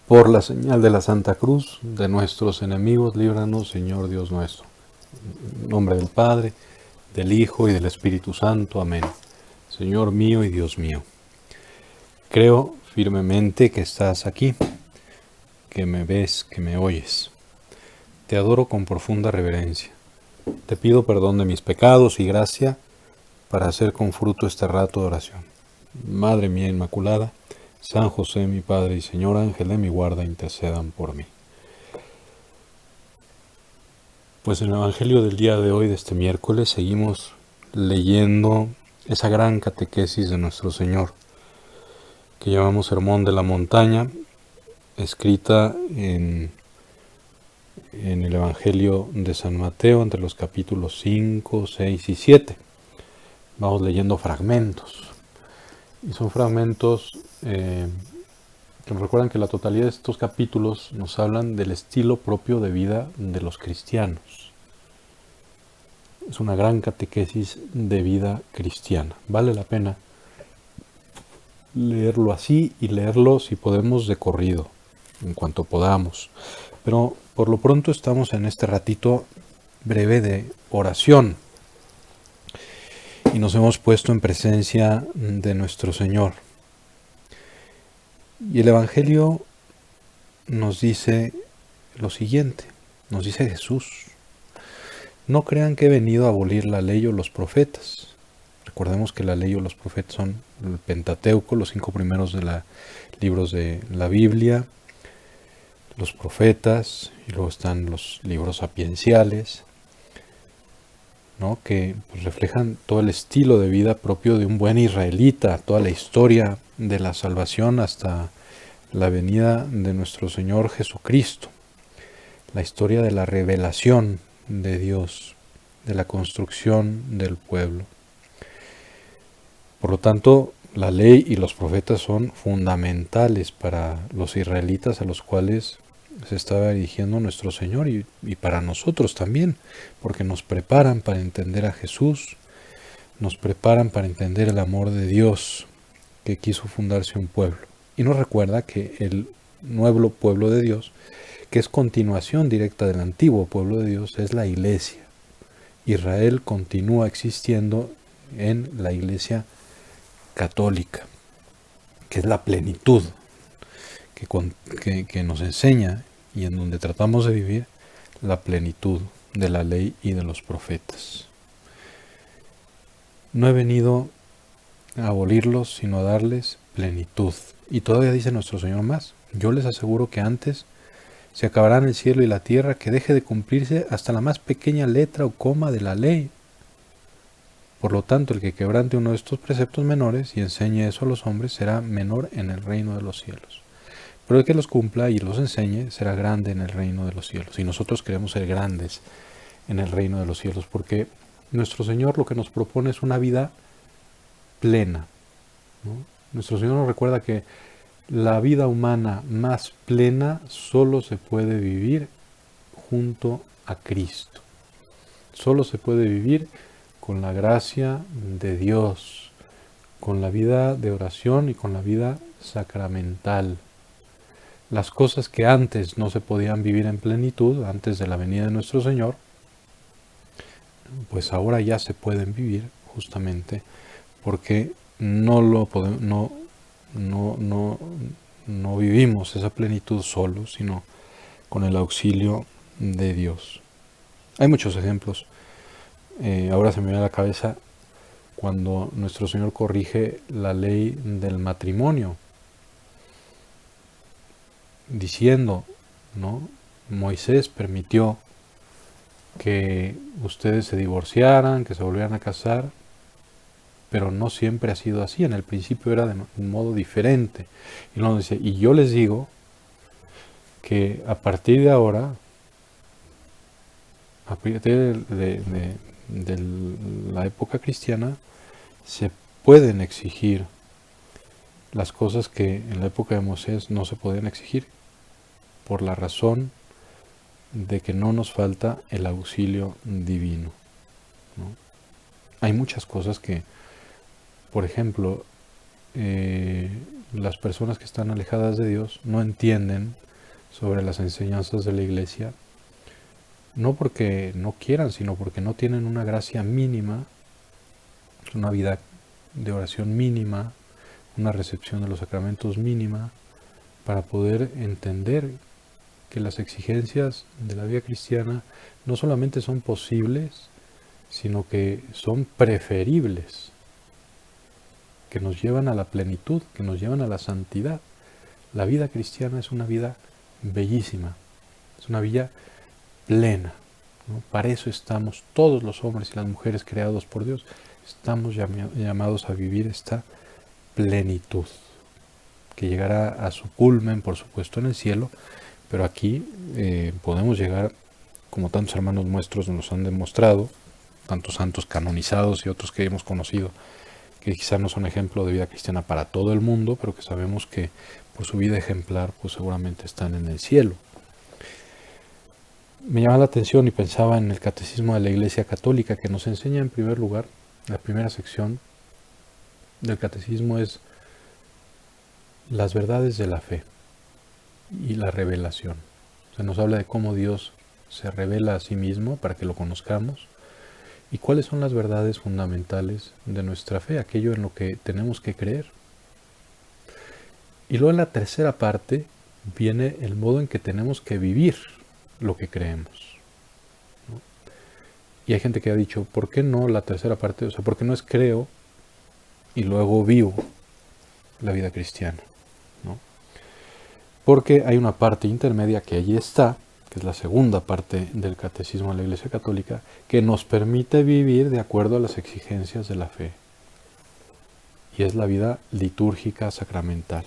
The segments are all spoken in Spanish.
Por la señal de la Santa Cruz, de nuestros enemigos, líbranos, Señor Dios nuestro. En nombre del Padre, del Hijo y del Espíritu Santo. Amén. Señor mío y Dios mío, creo firmemente que estás aquí, que me ves, que me oyes. Te adoro con profunda reverencia. Te pido perdón de mis pecados y gracia para hacer con fruto este rato de oración. Madre mía Inmaculada, San José, mi Padre y Señor, ángel de mi guarda, intercedan por mí. Pues en el Evangelio del día de hoy, de este miércoles, seguimos leyendo esa gran catequesis de nuestro Señor, que llamamos Sermón de la Montaña, escrita en el Evangelio de San Mateo, entre los capítulos 5, 6 y 7. Vamos leyendo fragmentos. Y son fragmentos que nos recuerdan que la totalidad de estos capítulos nos hablan del estilo propio de vida de los cristianos. Es una gran catequesis de vida cristiana. Vale la pena leerlo así y leerlo, si podemos, de corrido, en cuanto podamos. Pero por lo pronto estamos en este ratito breve de oración y nos hemos puesto en presencia de nuestro Señor. Y el Evangelio nos dice lo siguiente, nos dice Jesús: no crean que he venido a abolir la ley o los profetas. Recordemos que la ley o los profetas son el Pentateuco, los 5 primeros libros de la Biblia, los profetas, y luego están los libros sapienciales, ¿no? Que pues reflejan todo el estilo de vida propio de un buen israelita, toda la historia de la salvación hasta la venida de nuestro Señor Jesucristo, la historia de la revelación de Dios, de la construcción del pueblo. Por lo tanto, la ley y los profetas son fundamentales para los israelitas a los cuales se estaba dirigiendo nuestro Señor y para nosotros también, porque nos preparan para entender a Jesús, nos preparan para entender el amor de Dios que quiso fundarse un pueblo. Y nos recuerda que el nuevo pueblo de Dios, que es continuación directa del antiguo pueblo de Dios, es la Iglesia. Israel continúa existiendo en la Iglesia católica, que es la plenitud que nos enseña y en donde tratamos de vivir la plenitud de la ley y de los profetas. No he venido a abolirlos, sino a darles plenitud. Y todavía dice nuestro Señor más: yo les aseguro que antes se acabarán el cielo y la tierra, que deje de cumplirse hasta la más pequeña letra o coma de la ley. Por lo tanto, el que quebrante uno de estos preceptos menores y enseñe eso a los hombres será menor en el reino de los cielos. Pero el que los cumpla y los enseñe será grande en el reino de los cielos. Y nosotros queremos ser grandes en el reino de los cielos, porque nuestro Señor lo que nos propone es una vida plena, ¿no? Nuestro Señor nos recuerda que la vida humana más plena solo se puede vivir junto a Cristo. Solo se puede vivir con la gracia de Dios, con la vida de oración y con la vida sacramental. Las cosas que antes no se podían vivir en plenitud, antes de la venida de nuestro Señor, pues ahora ya se pueden vivir, justamente porque no vivimos esa plenitud solos, sino con el auxilio de Dios. Hay muchos ejemplos. Ahora se me viene a la cabeza cuando nuestro Señor corrige la ley del matrimonio, diciendo, ¿no? Moisés permitió que ustedes se divorciaran, que se volvieran a casar, pero no siempre ha sido así. En el principio era de un modo diferente. Y luego dice: y yo les digo que a partir de ahora, a partir de la época cristiana, se pueden exigir las cosas que en la época de Moisés no se podían exigir, por la razón de que no nos falta el auxilio divino, ¿no? Hay muchas cosas que, por ejemplo, las personas que están alejadas de Dios no entienden sobre las enseñanzas de la Iglesia, no porque no quieran, sino porque no tienen una gracia mínima, una vida de oración mínima, una recepción de los sacramentos mínima, para poder entender que las exigencias de la vida cristiana no solamente son posibles, sino que son preferibles, que nos llevan a la plenitud, que nos llevan a la santidad. La vida cristiana es una vida bellísima, es una vida plena, ¿no? Para eso estamos todos los hombres y las mujeres creados por Dios. Estamos llamados a vivir esta plenitud, que llegará a su culmen, por supuesto, en el cielo, pero aquí podemos llegar, como tantos hermanos nuestros nos han demostrado, tantos santos canonizados y otros que hemos conocido, que quizás no son ejemplo de vida cristiana para todo el mundo, pero que sabemos que por su vida ejemplar, pues seguramente están en el cielo. Me llama la atención y pensaba en el Catecismo de la Iglesia Católica, que nos enseña en primer lugar, la primera sección del Catecismo es las verdades de la fe y la revelación. Se nos habla de cómo Dios se revela a sí mismo para que lo conozcamos y cuáles son las verdades fundamentales de nuestra fe, aquello en lo que tenemos que creer. Y luego en la tercera parte viene el modo en que tenemos que vivir lo que creemos, ¿no? Y hay gente que ha dicho, ¿por qué no la tercera parte? O sea, ¿por qué no es creo y luego vivo la vida cristiana, ¿no? Porque hay una parte intermedia que allí está, que es la segunda parte del Catecismo de la Iglesia Católica, que nos permite vivir de acuerdo a las exigencias de la fe. Y es la vida litúrgica sacramental,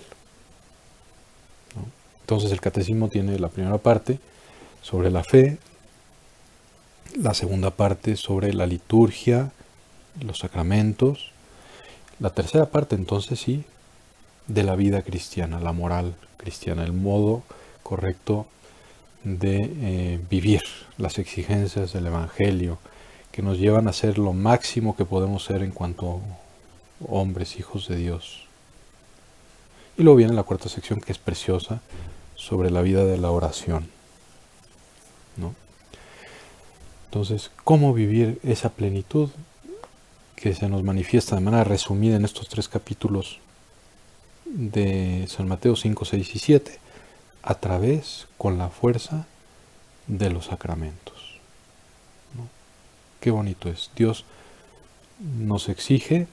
¿no? Entonces el Catecismo tiene la primera parte sobre la fe, la segunda parte sobre la liturgia, los sacramentos, la tercera parte entonces sí, de la vida cristiana, la moral cristiana, el modo correcto de vivir las exigencias del Evangelio, que nos llevan a ser lo máximo que podemos ser en cuanto hombres, hijos de Dios. Y luego viene la cuarta sección, que es preciosa, sobre la vida de la oración, ¿no? Entonces, ¿cómo vivir esa plenitud que se nos manifiesta de manera resumida en estos 3 capítulos de San Mateo 5, 6 y 7? A través, con la fuerza de los sacramentos, ¿no? Qué bonito es. Dios nos exige,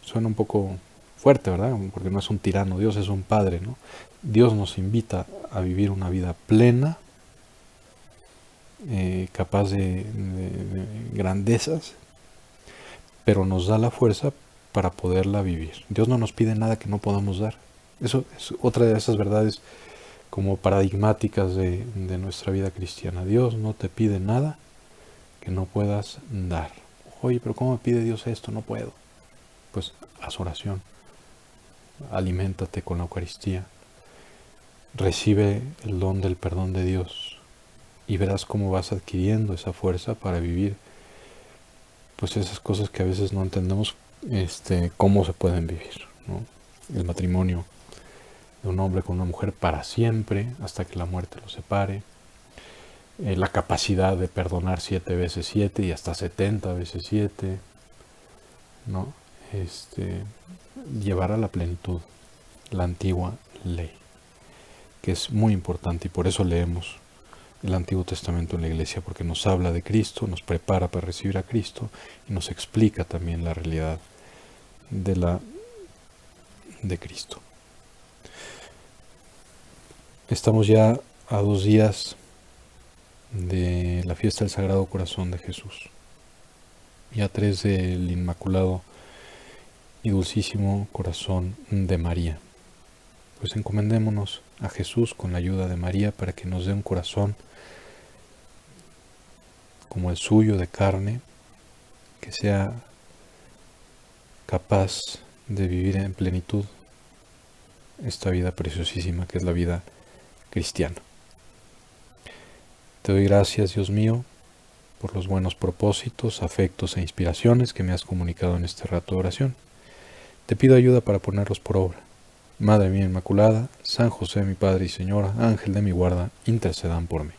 suena un poco fuerte, ¿verdad? Porque no es un tirano, Dios es un padre, ¿no? Dios nos invita a vivir una vida plena, capaz de grandezas, pero nos da la fuerza para poderla vivir. Dios no nos pide nada que no podamos dar. Eso es otra de esas verdades como paradigmáticas de nuestra vida cristiana. Dios no te pide nada que no puedas dar. Oye, pero ¿cómo me pide Dios esto? No puedo. Pues haz oración. Aliméntate con la Eucaristía. Recibe el don del perdón de Dios y verás cómo vas adquiriendo esa fuerza para vivir pues esas cosas que a veces no entendemos cómo se pueden vivir, ¿no? El matrimonio de un hombre con una mujer para siempre, hasta que la muerte los separe, la capacidad de perdonar 7 veces 7 y hasta 70 veces 7, ¿no? Llevar a la plenitud la antigua ley, que es muy importante, y por eso leemos el Antiguo Testamento en la Iglesia, porque nos habla de Cristo, nos prepara para recibir a Cristo y nos explica también la realidad de Cristo. Estamos ya a 2 días de la fiesta del Sagrado Corazón de Jesús y a 3 del Inmaculado y Dulcísimo Corazón de María. Pues encomendémonos a Jesús con la ayuda de María para que nos dé un corazón como el suyo, de carne, que sea capaz de vivir en plenitud esta vida preciosísima que es la vida cristiana. Te doy gracias, Dios mío, por los buenos propósitos, afectos e inspiraciones que me has comunicado en este rato de oración. te pido ayuda para ponerlos por obra. Madre mía Inmaculada, San José mi Padre y Señora, Ángel de mi guarda, intercedan por mí.